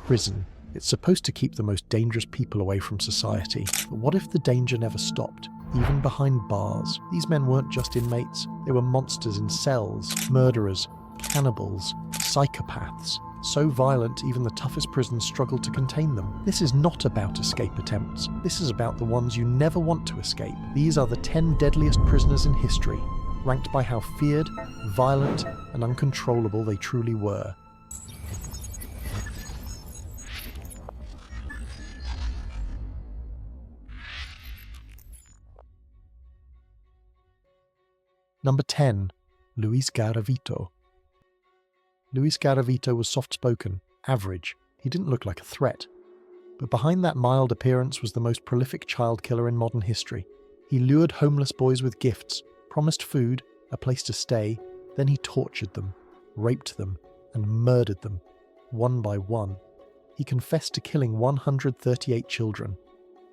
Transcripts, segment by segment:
Prison. It's supposed to keep the most dangerous people away from society. But what if the danger never stopped? Even behind bars, these men weren't just inmates. They were monsters in cells, murderers, cannibals, psychopaths. So violent, even the toughest prisons struggled to contain them. This is not about escape attempts. This is about the ones you never want to escape. These are the 10 deadliest prisoners in history, ranked by how feared, violent, and uncontrollable they truly were. Number 10. Luis Garavito. Luis Garavito was soft-spoken, average. He didn't look like a threat. But behind that mild appearance was the most prolific child killer in modern history. He lured homeless boys with gifts, promised food, a place to stay, then he tortured them, raped them, and murdered them, one by one. He confessed to killing 138 children,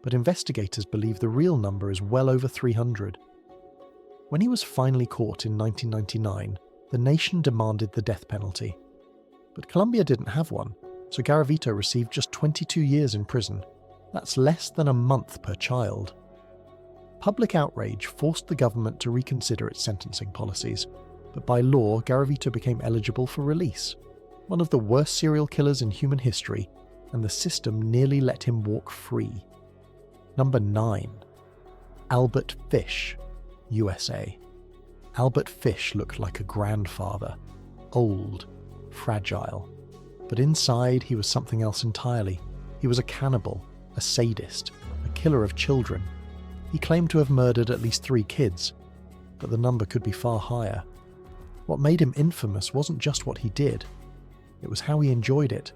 but investigators believe the real number is well over 300. When he was finally caught in 1999, the nation demanded the death penalty. But Colombia didn't have one, so Garavito received just 22 years in prison. That's less than a month per child. Public outrage forced the government to reconsider its sentencing policies, but by law, Garavito became eligible for release. One of the worst serial killers in human history, and the system nearly let him walk free. Number 9. Albert Fish, USA. Albert Fish looked like a grandfather, old, fragile. But inside he was something else entirely. He was a cannibal, a sadist, a killer of children. He claimed to have murdered at least 3 kids, but the number could be far higher. What made him infamous wasn't just what he did, it was how he enjoyed it.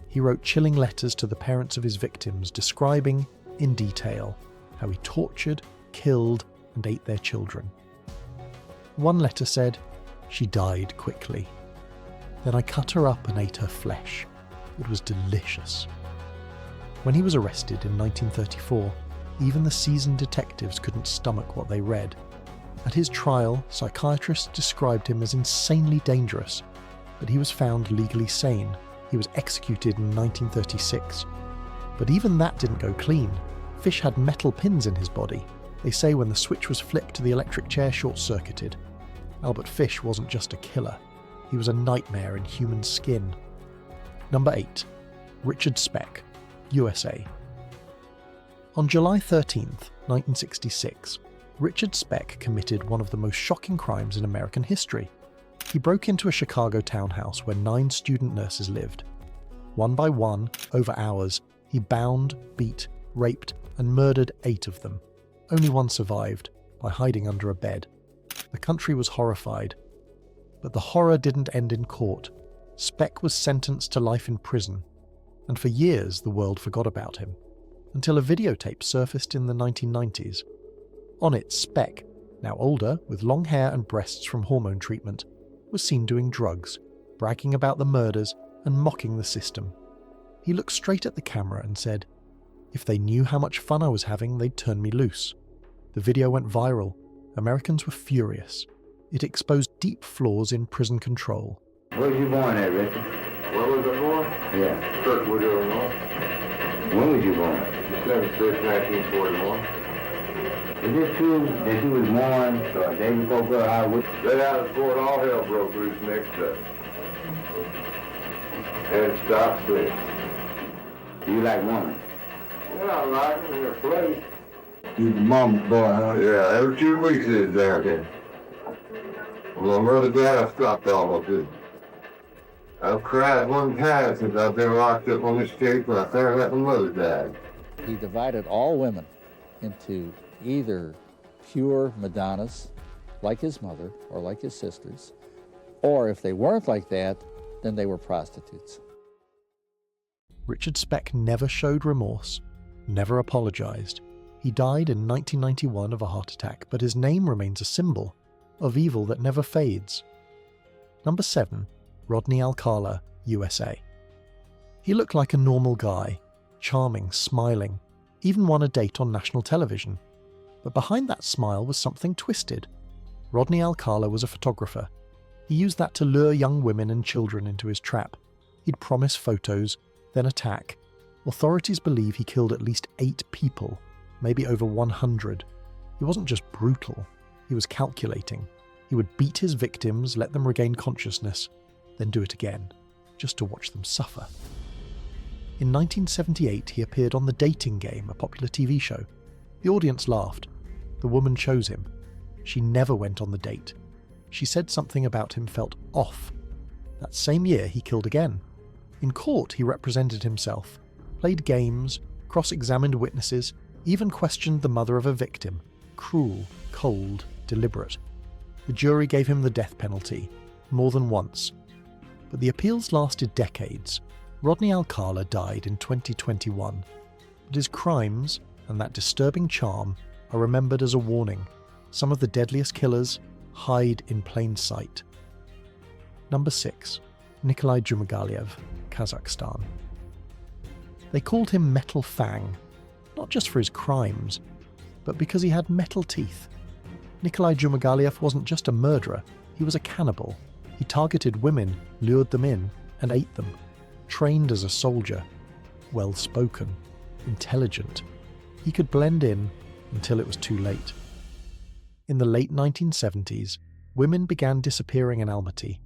He wrote chilling letters to the parents of his victims describing, in detail, how he tortured, killed, and ate their children. One letter said, "She died quickly. Then I cut her up and ate her flesh. It was delicious." When he was arrested in 1934, even the seasoned detectives couldn't stomach what they read. At his trial, psychiatrists described him as insanely dangerous, but he was found legally sane. He was executed in 1936. But even that didn't go clean. Fish had metal pins in his body. They say when the switch was flicked, the electric chair short-circuited. Albert Fish wasn't just a killer. He was a nightmare in human skin. Number 8. Richard Speck, USA. On July 13th, 1966, Richard Speck committed one of the most shocking crimes in American history. He broke into a Chicago townhouse where 9 student nurses lived. One by one, over hours, he bound, beat, raped, and murdered 8 of them. Only one survived, by hiding under a bed. The country was horrified. But the horror didn't end in court. Speck was sentenced to life in prison, and for years the world forgot about him, until a videotape surfaced in the 1990s. On it, Speck, now older, with long hair and breasts from hormone treatment, was seen doing drugs, bragging about the murders and mocking the system. He looked straight at the camera and said, "If they knew how much fun I was having, they'd turn me loose." The video went viral. Americans were furious. It exposed deep flaws in prison control. Where was you born at, Richard? Where was I born? Yeah. Kirkwood, Illinois. When was you born? December 6, 1941. Is it true that you was born a day before Pearl Harbor? Right out of Fort, all hell broke loose next day. And stopped split. You like woman? Yeah, I like them in their place. You the mama's boy, huh? Yeah, every 2 weeks is there. Okay. Well, I'm really glad I stopped all of it. I've cried one time since I've been locked up on this case when I found out my mother died. He divided all women into either pure Madonnas, like his mother or like his sisters, or if they weren't like that, then they were prostitutes. Richard Speck never showed remorse, never apologized. He died in 1991 of a heart attack, but his name remains a symbol of evil that never fades. Number 7. Rodney Alcala, USA. He looked like a normal guy, charming, smiling, even won a date on national television. But behind that smile was something twisted. Rodney Alcala was a photographer. He used that to lure young women and children into his trap. He'd promise photos, then attack. Authorities believe he killed at least 8 people, maybe over 100. He wasn't just brutal, he was calculating. He would beat his victims, let them regain consciousness, then do it again, just to watch them suffer. In 1978, he appeared on The Dating Game, a popular TV show. The audience laughed. The woman chose him. She never went on the date. She said something about him felt off. That same year, he killed again. In court, he represented himself, played games, cross-examined witnesses, even questioned the mother of a victim. Cruel, cold, deliberate. The jury gave him the death penalty, more than once. But the appeals lasted decades. Rodney Alcala died in 2021. But his crimes, and that disturbing charm, are remembered as a warning. Some of the deadliest killers hide in plain sight. Number 6. Nikolai Jumagalv, Kazakhstan. They called him Metal Fang, not just for his crimes, but because he had metal teeth. Nikolai Jumagalv wasn't just a murderer, he was a cannibal. He targeted women, lured them in, and ate them. Trained as a soldier, well-spoken, intelligent. He could blend in until it was too late. In the late 1970s, women began disappearing in Almaty.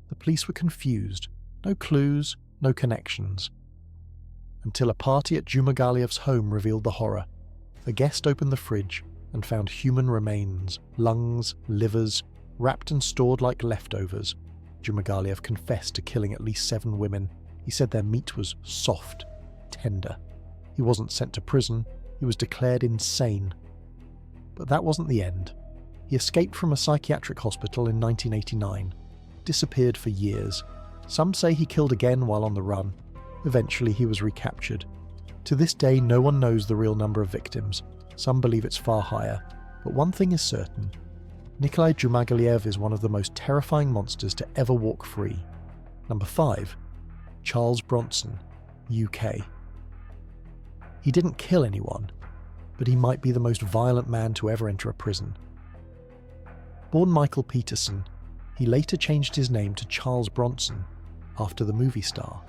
The police were confused. No clues, no connections. Until a party at Jumagalv's home revealed the horror. A guest opened the fridge and found human remains, lungs, livers, wrapped and stored like leftovers. Jumagalv confessed to killing at least 7 women. He said their meat was soft, tender. He wasn't sent to prison. He was declared insane. But that wasn't the end. He escaped from a psychiatric hospital in 1989, disappeared for years. Some say he killed again while on the run. Eventually he was recaptured. To this day, no one knows the real number of victims. Some believe it's far higher. But one thing is certain. Nikolai Jumagalv is one of the most terrifying monsters to ever walk free. Number 5. Charles Bronson, UK. He didn't kill anyone, but he might be the most violent man to ever enter a prison. Born Michael Peterson, he later changed his name to Charles Bronson after the movie star.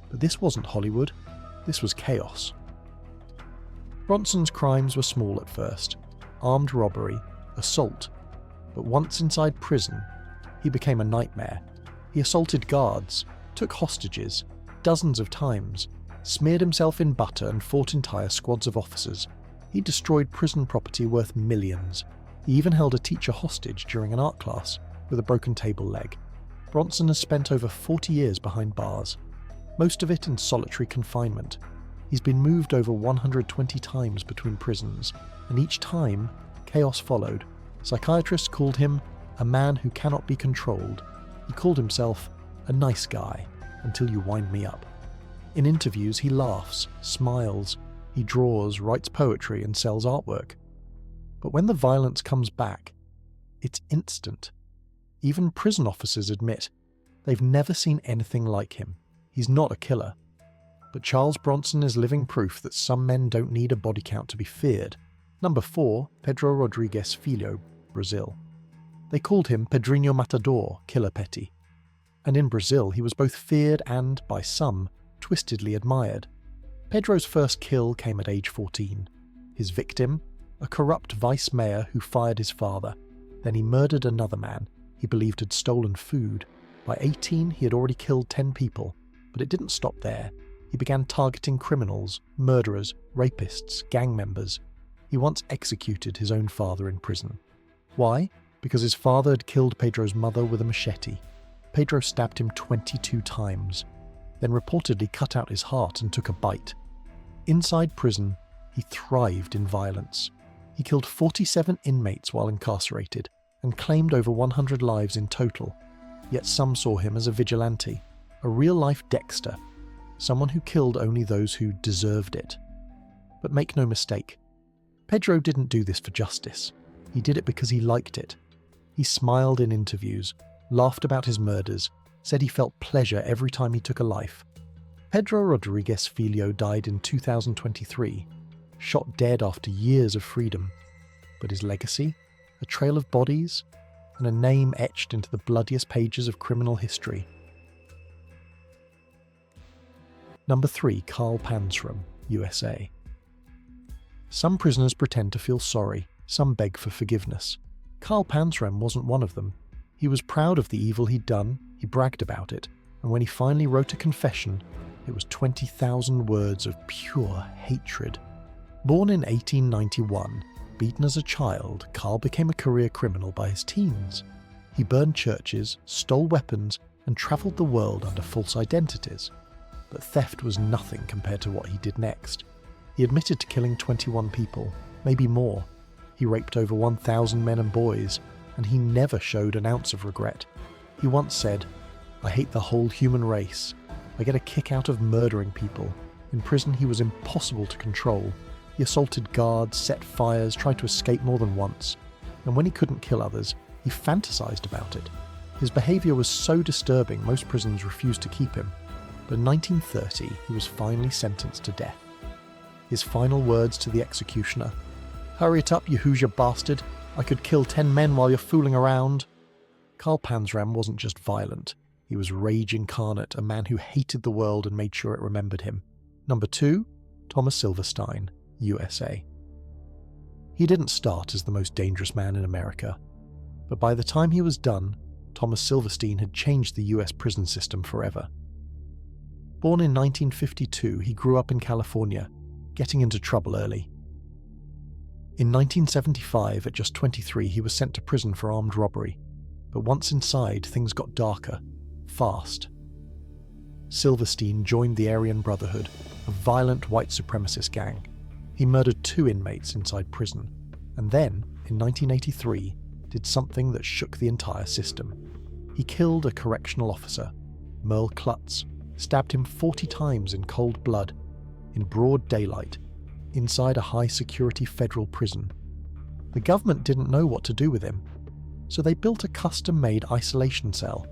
But this wasn't Hollywood, this was chaos. Bronson's crimes were small at first, armed robbery, assault, but once inside prison, he became a nightmare. He assaulted guards, took hostages, dozens of times, smeared himself in butter and fought entire squads of officers. He destroyed prison property worth millions. He even held a teacher hostage during an art class with a broken table leg. Bronson has spent over 40 years behind bars, most of it in solitary confinement. He's been moved over 120 times between prisons, and each time, chaos followed. Psychiatrists called him a man who cannot be controlled. He called himself a nice guy until you wind me up. In interviews, he laughs, smiles, he draws, writes poetry, and sells artwork. But when the violence comes back, it's instant. Even prison officers admit they've never seen anything like him. He's not a killer. But Charles Bronson is living proof that some men don't need a body count to be feared. Number 4, Pedro Rodrigues Felio, Brazil. They called him Pedrinho Matador, Killer Petty. And in Brazil, he was both feared and, by some, twistedly admired. Pedro's first kill came at age 14. His victim? A corrupt vice mayor who fired his father. Then he murdered another man he believed had stolen food. By 18, he had already killed 10 people. But it didn't stop there. He began targeting criminals, murderers, rapists, gang members. He once executed his own father in prison. Why? Because his father had killed Pedro's mother with a machete. Pedro stabbed him 22 times, then reportedly cut out his heart and took a bite. Inside prison, he thrived in violence. He killed 47 inmates while incarcerated and claimed over 100 lives in total. Yet some saw him as a vigilante, a real-life Dexter, someone who killed only those who deserved it. But make no mistake, Pedro didn't do this for justice. He did it because he liked it. He smiled in interviews, laughed about his murders, said he felt pleasure every time he took a life. Pedro Rodrigues Felio died in 2023, shot dead after years of freedom. But his legacy? A trail of bodies? And a name etched into the bloodiest pages of criminal history. Number 3. Pansram USA. Some prisoners pretend to feel sorry, some beg for forgiveness. Pansram wasn't one of them. He was proud of the evil he'd done, he bragged about it, and when he finally wrote a confession, it was 20,000 words of pure hatred. Born in 1891, beaten as a child, Carl became a career criminal by his teens. He burned churches, stole weapons, and travelled the world under false identities. But theft was nothing compared to what he did next. He admitted to killing 21 people, maybe more. He raped over 1,000 men and boys, and he never showed an ounce of regret. He once said, "I hate the whole human race. I get a kick out of murdering people." In prison, he was impossible to control. He assaulted guards, set fires, tried to escape more than once. And when he couldn't kill others, he fantasized about it. His behavior was so disturbing, most prisons refused to keep him. But in 1930, he was finally sentenced to death. His final words to the executioner, "Hurry it up, you Hoosier bastard. I could kill 10 men while you're fooling around." Pansram wasn't just violent. He was rage incarnate, a man who hated the world and made sure it remembered him. Number 2. Silverstein USA. He didn't start as the most dangerous man in America, but by the time he was done, Silverstein had changed the US prison system forever. Born in 1952, he grew up in California, getting into trouble early. In 1975, at just 23, he was sent to prison for armed robbery, but once inside, things got darker, fast. Silverstein joined the Aryan Brotherhood, a violent white supremacist gang. He murdered 2 inmates inside prison, and then, in 1983, did something that shook the entire system. He killed a correctional officer, Merle Klutz, stabbed him 40 times in cold blood, in broad daylight, inside a high-security federal prison. The government didn't know what to do with him, so they built a custom-made isolation cell,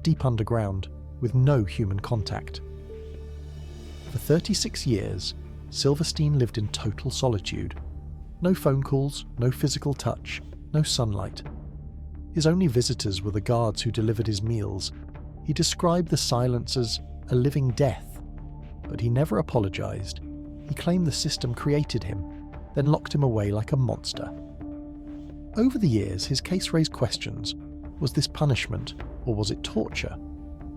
deep underground, with no human contact. For 36 years, Silverstein lived in total solitude. No phone calls, no physical touch, no sunlight. His only visitors were the guards who delivered his meals. He described the silence as a living death, but he never apologized. He claimed the system created him, then locked him away like a monster. Over the years, his case raised questions. Was this punishment, or was it torture?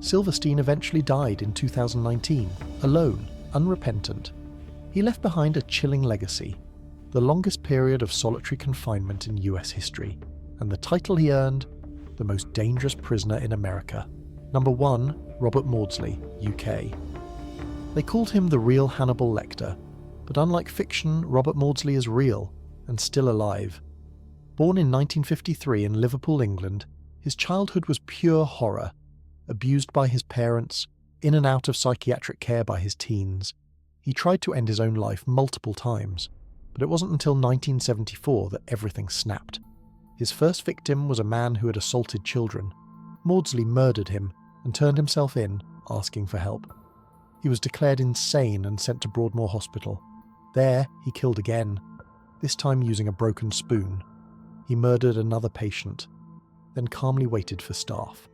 Silverstein eventually died in 2019, alone, unrepentant. He left behind a chilling legacy, the longest period of solitary confinement in US history, and the title he earned, the most dangerous prisoner in America. Number 1, Robert Mordsley, UK. They called him the real Hannibal Lecter, but unlike fiction, Robert Mordsley is real and still alive. Born in 1953 in Liverpool, England, his childhood was pure horror. Abused by his parents, in and out of psychiatric care by his teens. He tried to end his own life multiple times, but it wasn't until 1974 that everything snapped. His first victim was a man who had assaulted children. Mordsley murdered him and turned himself in, asking for help. He was declared insane and sent to Broadmoor Hospital. There, he killed again, this time using a broken spoon. He murdered another patient, then calmly waited for staff.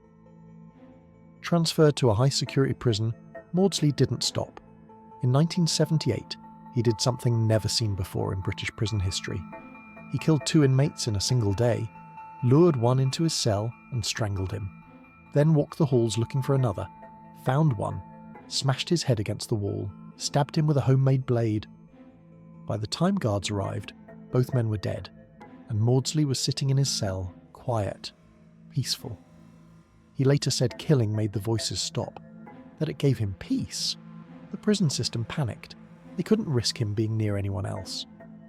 Transferred to a high-security prison, Mordsley didn't stop. In 1978, he did something never seen before in British prison history. He killed 2 inmates in a single day, lured one into his cell and strangled him. Then walked the halls looking for another, found one, smashed his head against the wall, stabbed him with a homemade blade. By the time guards arrived, both men were dead, and Mordsley was sitting in his cell, quiet, peaceful. He later said killing made the voices stop, that it gave him peace. The prison system panicked. They couldn't risk him being near anyone else.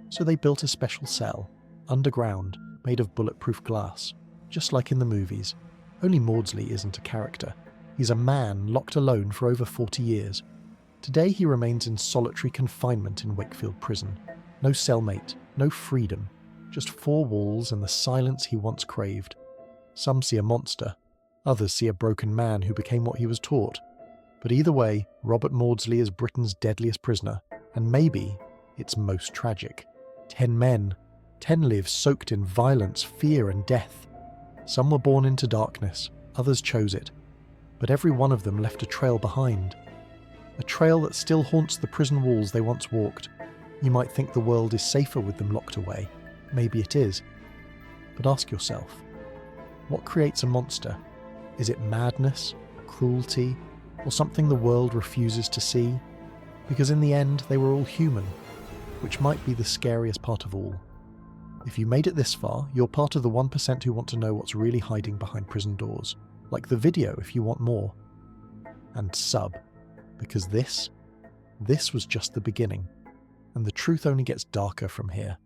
So they built a special cell, underground, made of bulletproof glass, just like in the movies. Only Mordsley isn't a character. He's a man locked alone for over 40 years. Today he remains in solitary confinement in Wakefield Prison. No cellmate, no freedom, just 4 walls and the silence he once craved. Some see a monster. Others see a broken man who became what he was taught. But either way, Robert Mordsley is Britain's deadliest prisoner, and maybe its most tragic. 10 men, 10 lives soaked in violence, fear and death. Some were born into darkness, others chose it, but every one of them left a trail behind. A trail that still haunts the prison walls they once walked. You might think the world is safer with them locked away. Maybe it is. But ask yourself, what creates a monster? Is it madness, cruelty, or something the world refuses to see? Because in the end, they were all human, which might be the scariest part of all. If you made it this far, you're part of the 1% who want to know what's really hiding behind prison doors. Like the video if you want more. And sub, because this was just the beginning, and the truth only gets darker from here.